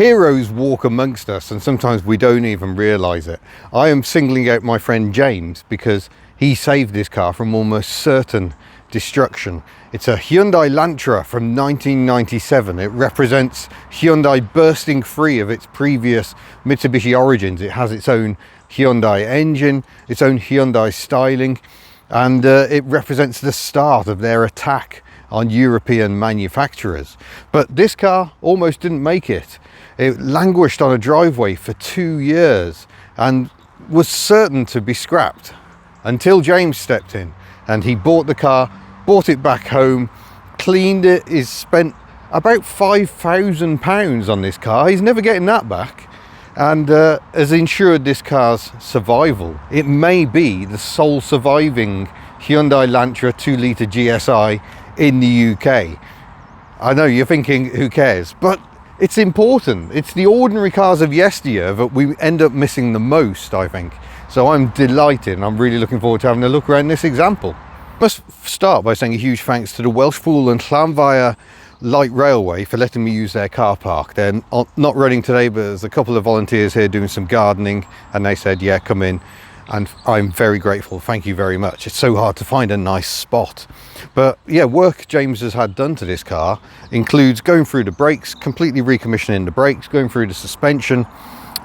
Heroes walk amongst us, and sometimes we don't even realise it. I am singling out my friend James because he saved this car from almost certain destruction. It's a Hyundai Lantra from 1997. It represents Hyundai bursting free of its previous Mitsubishi origins. It has its own Hyundai engine, its own Hyundai styling, and it represents the start of their attack on European manufacturers. But this car almost didn't make it. It languished on a driveway for 2 years and was certain to be scrapped until James stepped in, and he bought the car, brought it back home, cleaned it. He's spent about £5,000 on this car. He's never getting that back, and has ensured this car's survival. It may be the sole surviving Hyundai Lantra 2-litre GSI in the UK. I know you're thinking, who cares? But it's important. It's the ordinary cars of yesteryear that we end up missing the most, I think. So I'm delighted, and I'm really looking forward to having a look around this example. Must start by saying a huge thanks to the Welsh Pool and Llanfair Light Railway for letting me use their car park. They're not running today, but there's a couple of volunteers here doing some gardening, and they said, yeah, come in. And I'm very grateful. Thank you very much. It's so hard to find a nice spot. But yeah, work James has had done to this car includes going through the brakes, completely recommissioning the brakes, going through the suspension.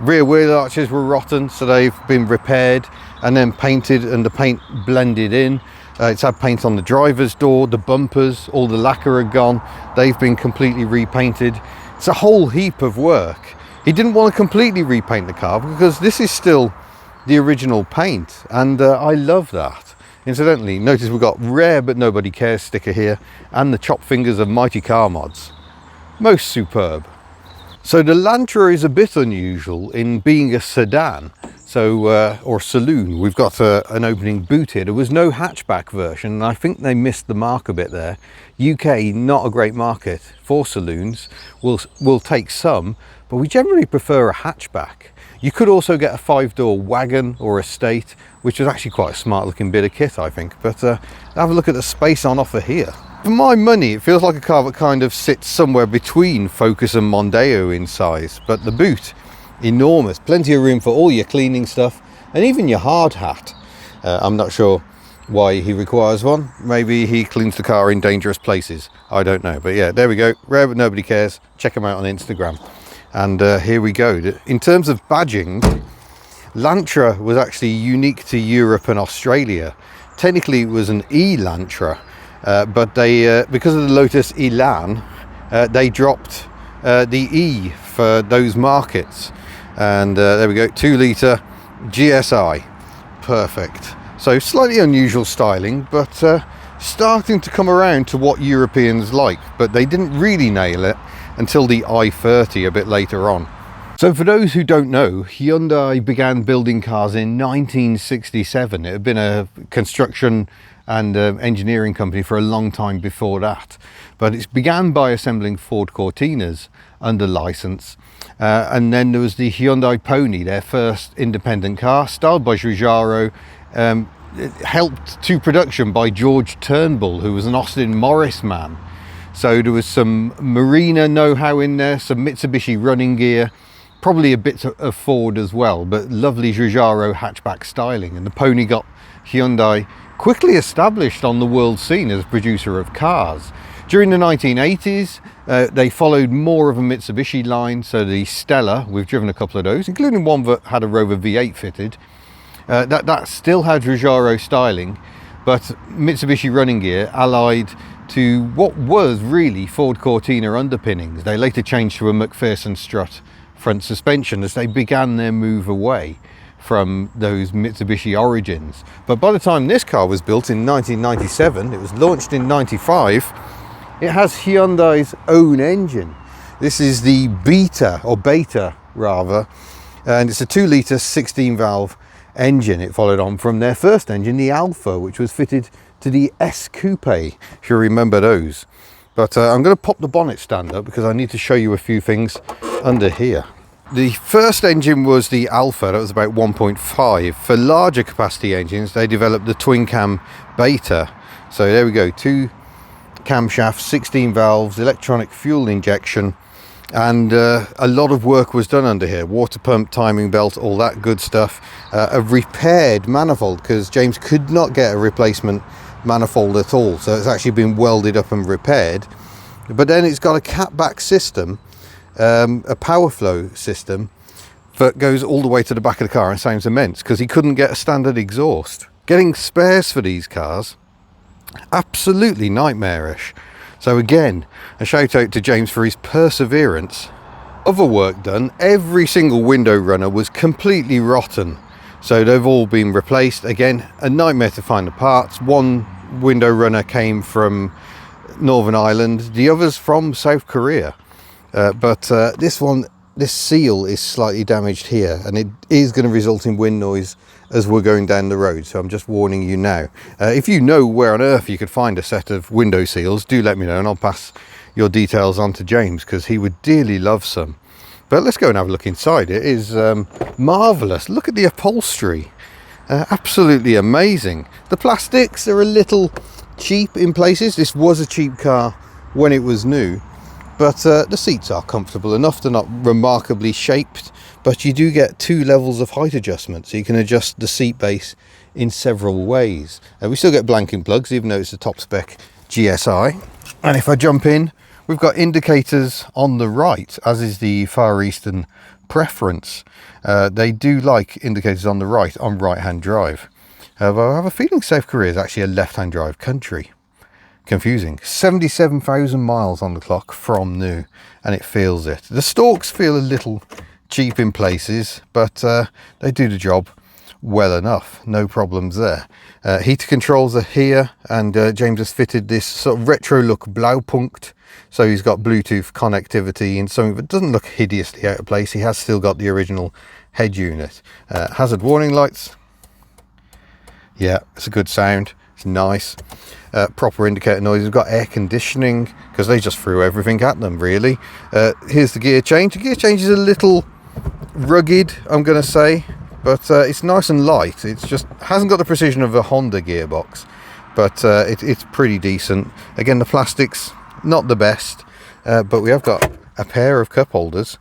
Rear wheel arches were rotten, so they've been repaired and then painted, and the paint blended in. It's had paint on the driver's door, the bumpers, all the lacquer had gone. They've been completely repainted. It's a whole heap of work. He didn't want to completely repaint the car because this is still the original paint, and I love that. Incidentally, notice we've got Rare But Nobody Cares sticker here, and the chopped fingers of Mighty Car Mods. Most superb. So the Lantra is a bit unusual in being a sedan, or saloon. We've got an opening boot here. There was no hatchback version, and I think they missed the mark a bit there. UK, not a great market for saloons. We'll take some, but we generally prefer a hatchback. You could also get a 5-door wagon or estate, which is actually quite a smart looking bit of kit, I think. But have a look at the space on offer here. For my money, it feels like a car that kind of sits somewhere between Focus and Mondeo in size. But the boot, enormous. Plenty of room for all your cleaning stuff and even your hard hat. I'm not sure why he requires one. Maybe he cleans the car in dangerous places. I don't know. But yeah, there we go. Rare But Nobody Cares. Check him out on Instagram. And here we go. In terms of badging, Lantra was actually unique to Europe and Australia. Technically it was an Elantra, but they, because of the Lotus Elan, they dropped the E for those markets. And there we go, 2-litre GSI. Perfect. So slightly unusual styling, but starting to come around to what Europeans like, but they didn't really nail it until the i30 a bit later on. So for those who don't know, Hyundai began building cars in 1967. It had been a construction and engineering company for a long time before that. But it began by assembling Ford Cortinas under license. And then there was the Hyundai Pony, their first independent car, styled by Giugiaro, helped to production by George Turnbull, who was an Austin Morris man. So there was some Marina know-how in there, some Mitsubishi running gear, probably a bit of Ford as well, but lovely Giugiaro hatchback styling. And the Pony got Hyundai quickly established on the world scene as a producer of cars. During the 1980s, they followed more of a Mitsubishi line, so the Stella, we've driven a couple of those, including one that had a Rover V8 fitted. That still had Giugiaro styling, but Mitsubishi running gear allied to what was really Ford Cortina underpinnings. They later changed to a McPherson strut front suspension as they began their move away from those Mitsubishi origins. But by the time this car was built in 1997, it was launched in 95, it has Hyundai's own engine. This is the Beta rather, and it's a 2-litre 16-valve engine. It followed on from their first engine, the Alpha, which was fitted to the S Coupe, if you remember those. But I'm going to pop the bonnet stand up because I need to show you a few things under here. The first engine was the Alpha, that was about 1.5. For larger capacity engines, they developed the twin cam Beta. So there we go, 2 camshafts, 16 valves, electronic fuel injection, and a lot of work was done under here. Water pump, timing belt, all that good stuff. A repaired manifold, because James could not get a replacement manifold at all, so it's actually been welded up and repaired. But then it's got a catback system, a power flow system that goes all the way to the back of the car, and sounds immense because he couldn't get a standard exhaust. Getting spares for these cars, absolutely nightmarish. So again, a shout out to James for his perseverance. Other work done, every single window runner was completely rotten, so they've all been replaced. Again, a nightmare to find the parts. One window runner came from Northern Ireland, the others from South Korea, but this seal is slightly damaged here, and it is going to result in wind noise as we're going down the road, so I'm just warning you now. If you know where on earth you could find a set of window seals, do let me know, and I'll pass your details on to James, because he would dearly love some. But let's go and have a look inside. It is marvellous. Look at the upholstery, absolutely amazing. The plastics are a little cheap in places. This was a cheap car when it was new, but the seats are comfortable enough. They're not remarkably shaped, but you do get 2 levels of height adjustment, so you can adjust the seat base in several ways. We still get blanking plugs, even though it's a top spec GSI. And if I jump in, we've got indicators on the right, as is the Far Eastern preference. They do like indicators on the right on right-hand drive. I have a feeling South Korea is actually a left-hand drive country. Confusing. 77,000 miles on the clock from new, and it feels it. The stalks feel a little cheap in places, but they do the job well enough. No problems there. Heater controls are here, and James has fitted this sort of retro look Blaupunkt, so he's got Bluetooth connectivity and something that doesn't look hideously out of place. He has still got the original head unit. Hazard warning lights. Yeah, it's a good sound. It's nice. Proper indicator noise. We've got air conditioning, because they just threw everything at them, really. Here's the gear change. The gear change is a little rugged, I'm going to say, but it's nice and light. It's just hasn't got the precision of a Honda gearbox, but it's pretty decent. Again, the plastics, not the best, but we have got a pair of cup holders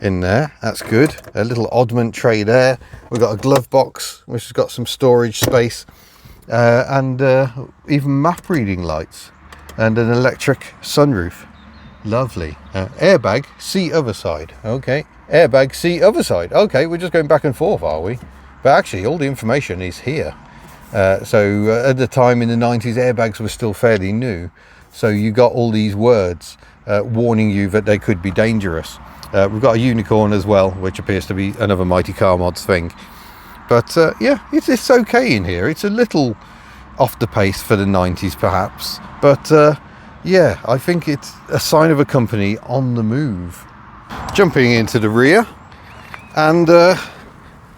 in there. That's good. A little oddment tray there. We've got a glove box which has got some storage space, and even map reading lights, and an electric sunroof. Lovely. Airbag, seat other side. Okay, airbag, seat other side. Okay, we're just going back and forth, are we? But actually all the information is here. So at the time in the 90s, airbags were still fairly new, so you got all these words warning you that they could be dangerous. We've got a unicorn as well, which appears to be another Mighty Car Mods thing. But yeah, it's okay in here. It's a little off the pace for the 90s perhaps, but yeah, I think it's a sign of a company on the move. Jumping into the rear, and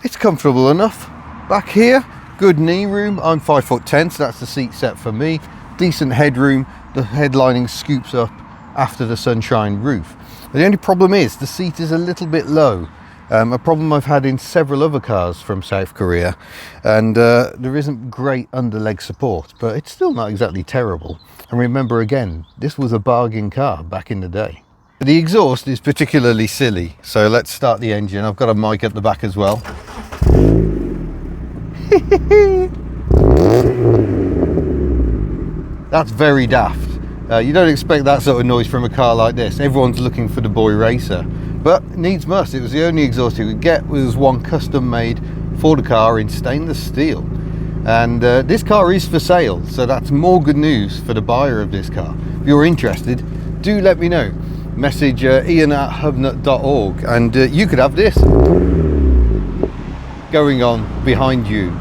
it's comfortable enough. Back here, good knee room. I'm 5'10", so that's the seat set for me. Decent headroom. The headlining scoops up after the sunshine roof. The only problem is the seat is a little bit low. A problem I've had in several other cars from South Korea, and there isn't great underleg support, but it's still not exactly terrible. And remember, again, this was a bargain car back in the day. The exhaust is particularly silly, so let's start the engine. I've got a mic at the back as well. That's very daft. You don't expect that sort of noise from a car like this. Everyone's looking for the boy racer, but needs must. It was the only exhaust you could get. It was one custom made for the car in stainless steel, and this car is for sale, so that's more good news for the buyer of this car. If you're interested, do let me know. Message ian@hubnut.org, and you could have this going on behind you.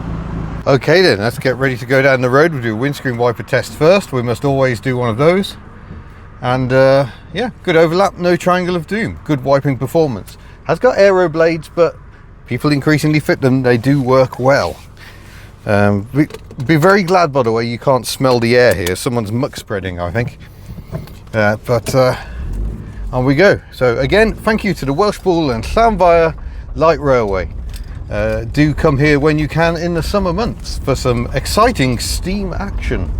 Okay then, let's get ready to go down the road. We'll do a windscreen wiper test first. We must always do one of those. And yeah, good overlap, no triangle of doom. Good wiping performance. Has got aero blades, but people increasingly fit them. They do work well. Be very glad, by the way, you can't smell the air here. Someone's muck spreading, I think. But on we go. So again, thank you to the Welsh Pool and Llanfair Light Railway. Do come here when you can in the summer months for some exciting steam action.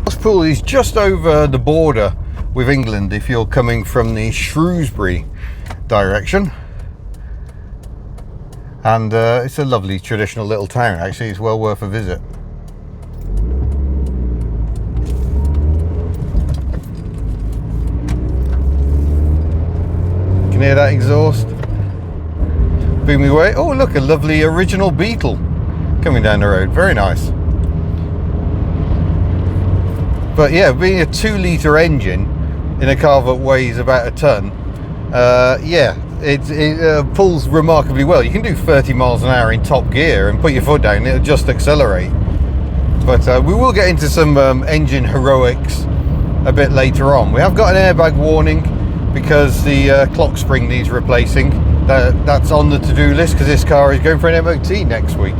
Welsh Pool is just over the border with England if you're coming from the Shrewsbury direction. And it's a lovely traditional little town, actually. It's well worth a visit. Can you hear that exhaust? Booming away. Oh, look, a lovely original Beetle coming down the road. Very nice. But yeah, being a 2-litre engine in a car that weighs about a ton, yeah, it pulls remarkably well. You can do 30 miles an hour in top gear and put your foot down, it'll just accelerate. But we will get into some engine heroics a bit later on. We have got an airbag warning because the clock spring needs replacing. That's on the to-do list because this car is going for an MOT next week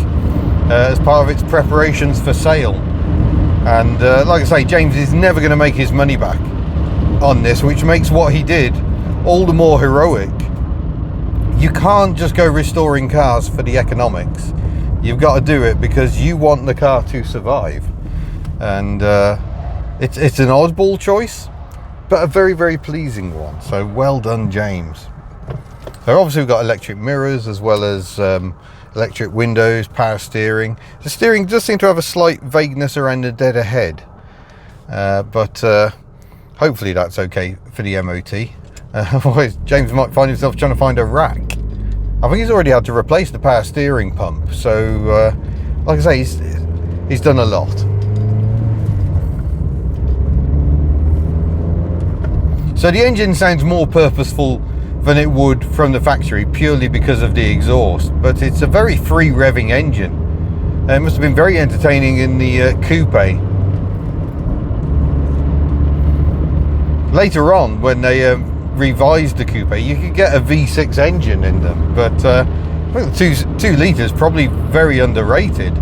as part of its preparations for sale. And like I say, James is never going to make his money back on this, which makes what he did all the more heroic. You can't just go restoring cars for the economics. You've got to do it because you want the car to survive. And it's an oddball choice, but a very, very pleasing one. So well done, James. So obviously we've got electric mirrors as well as electric windows, power steering. The steering does seem to have a slight vagueness around the dead ahead, but hopefully that's okay for the MOT. Otherwise James might find himself trying to find a rack. I think he's already had to replace the power steering pump, so like I say, he's done a lot. So the engine sounds more purposeful than it would from the factory purely because of the exhaust, but it's a very free revving engine. It must have been very entertaining in the coupe. Later on, when they revised the coupe, you could get a V6 engine in them, but I think the 2 litres probably very underrated.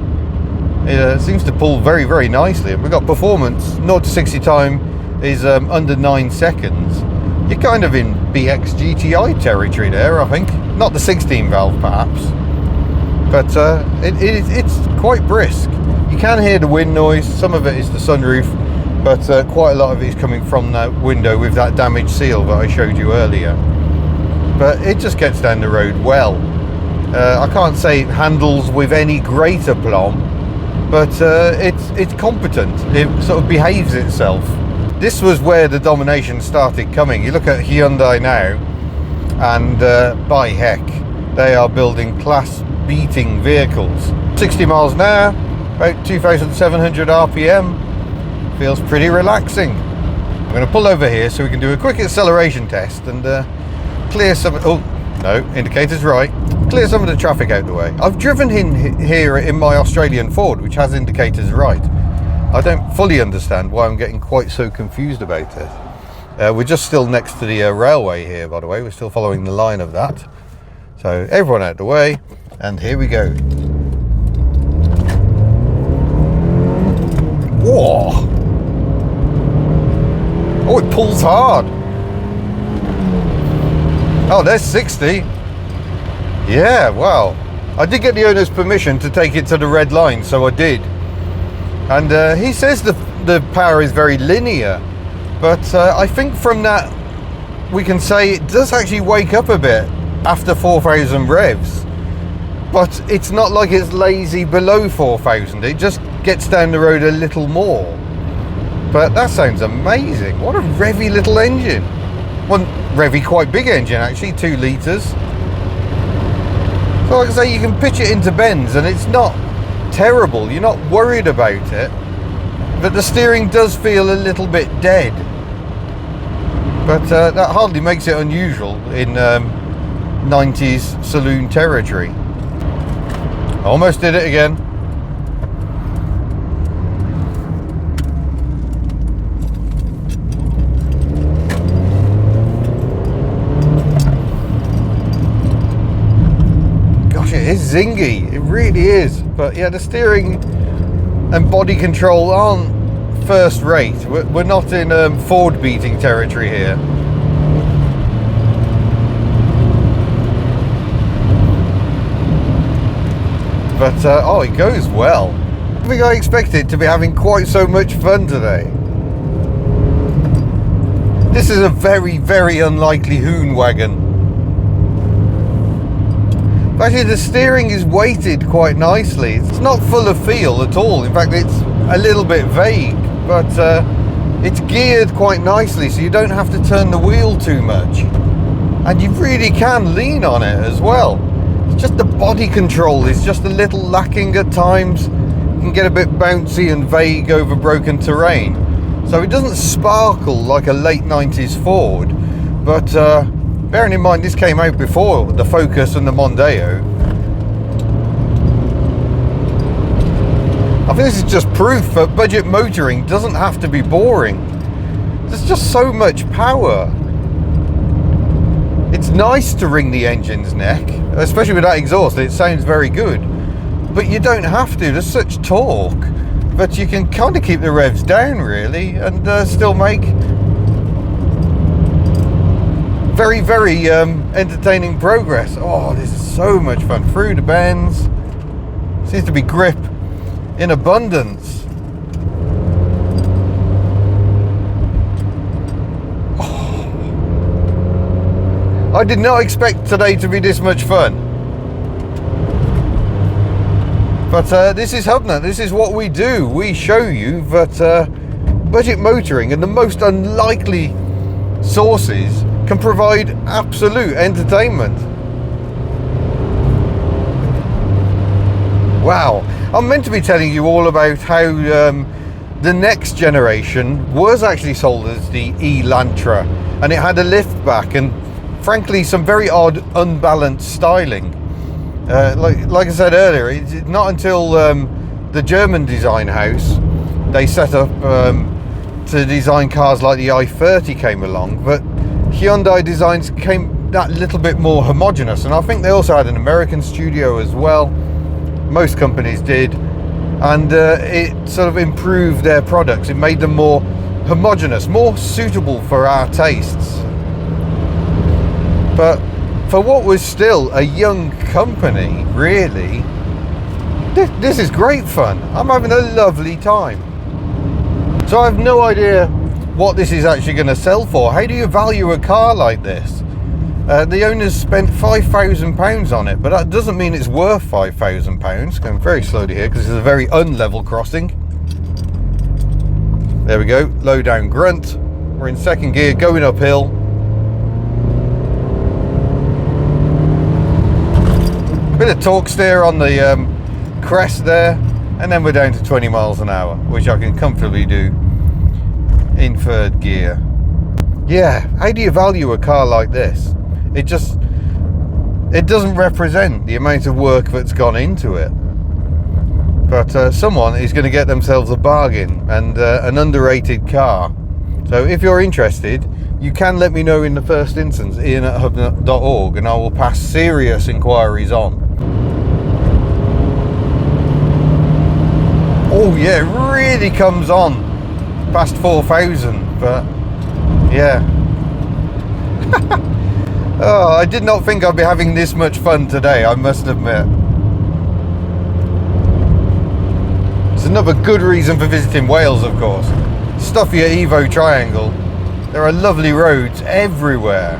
It seems to pull very, very nicely. We've got performance, 0 to 60 time is under 9 seconds. You're kind of in BX GTI territory there, I think. Not the 16 valve perhaps, but it's quite brisk. You can hear the wind noise, some of it is the sunroof, but quite a lot of it is coming from that window with that damaged seal that I showed you earlier. But it just gets down the road well. I can't say it handles with any great aplomb, but it's competent. It sort of behaves itself. This was where the domination started coming. You look at Hyundai now, and by heck, they are building class-beating vehicles. 60 miles an hour, about 2,700 RPM. Feels pretty relaxing. I'm going to pull over here so we can do a quick acceleration test and clear some... Oh, no, indicator's right. Clear some of the traffic out the way. I've driven in here in my Australian Ford, which has indicators right. I don't fully understand why I'm getting quite so confused about it. We're just still next to the railway here, by the way. We're still following the line of that. So everyone out the way, and here we go. Whoa! Oh, it pulls hard. Oh, there's 60. Yeah, wow. I did get the owner's permission to take it to the red line, so I did. And he says the power is very linear, but I think from that we can say it does actually wake up a bit after 4,000 revs, but it's not like it's lazy below 4,000. It just gets down the road a little more. But that sounds amazing. What a revvy little engine. One revvy, quite big engine actually, 2 litres. So like I say, you can pitch it into bends and it's not terrible. You're not worried about it, but the steering does feel a little bit dead. But that hardly makes it unusual in 90s saloon territory. Almost did it again. Gosh, it is zingy. It really is. But yeah, the steering and body control aren't first rate. We're not in Ford beating territory here. But oh, it goes well. I think I expected to be having quite so much fun today. This is a very, very unlikely Hoon wagon. Actually, the steering is weighted quite nicely. It's not full of feel at all. In fact, it's a little bit vague, but it's geared quite nicely, so you don't have to turn the wheel too much. And you really can lean on it as well. It's just the body control is just a little lacking at times. You can get a bit bouncy and vague over broken terrain. So it doesn't sparkle like a late 90s Ford, but bearing in mind this came out before the Focus and the Mondeo, I think this is just proof that budget motoring doesn't have to be boring. There's just so much power. It's nice to wring the engine's neck, especially with that exhaust. It sounds very good, but you don't have to. There's such torque that you can kind of keep the revs down really and still make very, very entertaining progress. Oh, this is so much fun. Through the bends. Seems to be grip in abundance. Oh. I did not expect today to be this much fun. But this is Hubnut. This is what we do. We show you that budget motoring and the most unlikely sources can provide absolute entertainment. Wow. I'm meant to be telling you all about how the next generation was actually sold as the Elantra, and it had a lift back and frankly some very odd unbalanced styling. Like I said earlier, it's not until the German design house they set up to design cars like the i30 came along, but Hyundai designs came that little bit more homogeneous, and I think they also had an American studio as well. Most companies did, and it sort of improved their products. It made them more homogeneous, more suitable for our tastes. But for what was still a young company, really, this is great fun. I'm having a lovely time. So I have no idea what this is actually going to sell for. How do you value a car like this? The owners spent £5,000 on it, but that doesn't mean it's worth £5,000. Going very slowly here because it's a very unlevel crossing. There we go, low down grunt. We're in second gear, going uphill. Bit of torque steer on the crest there, and then we're down to 20 miles an hour, which I can comfortably do in third gear. Yeah, how do you value a car like this? It doesn't represent the amount of work that's gone into it. But someone is going to get themselves a bargain and an underrated car. So if you're interested, you can let me know in the first instance, ian@hubnut.org, and I will pass serious inquiries on. Oh yeah, it really comes on past 4,000, but yeah. Oh, I did not think I'd be having this much fun today, I must admit. It's another good reason for visiting Wales, of course. Stuff your Evo triangle. There are lovely roads everywhere.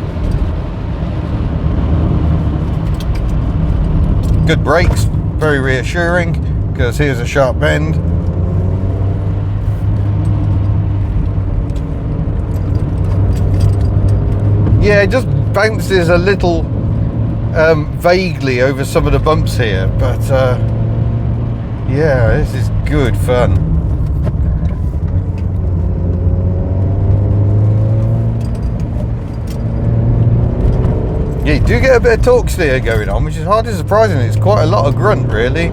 Good brakes, very reassuring, because here's a sharp bend. Yeah, it just bounces a little vaguely over some of the bumps here, but yeah, this is good fun. Yeah, you do get a bit of torque steer going on, which is hardly surprising. It's quite a lot of grunt, really.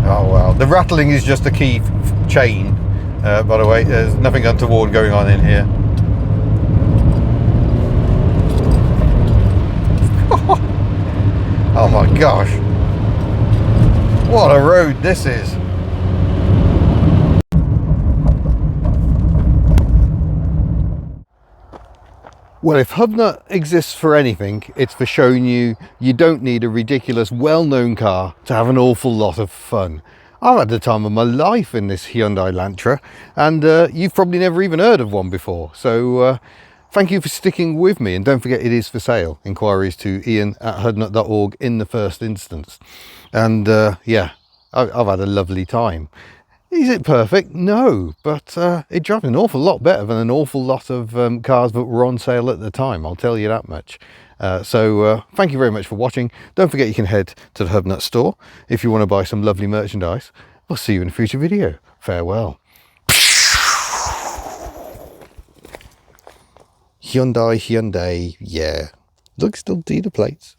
Oh well, the rattling is just a key chain. By the way, there's nothing untoward going on in here. Oh my gosh, what a road this is. Well, if Hubnut exists for anything, it's for showing you don't need a ridiculous well-known car to have an awful lot of fun. I've had the time of my life in this Hyundai Lantra, and you've probably never even heard of one before. So thank you for sticking with me, and don't forget it is for sale. Inquiries to ian@hudnut.org in the first instance. And yeah, I've had a lovely time. Is it perfect? No, but it drives an awful lot better than an awful lot of cars that were on sale at the time, I'll tell you that much. So thank you very much for watching. Don't forget you can head to the Hubnut store if you want to buy some lovely merchandise. We'll see you in a future video. Farewell. Hyundai, yeah. Look, still do the plates.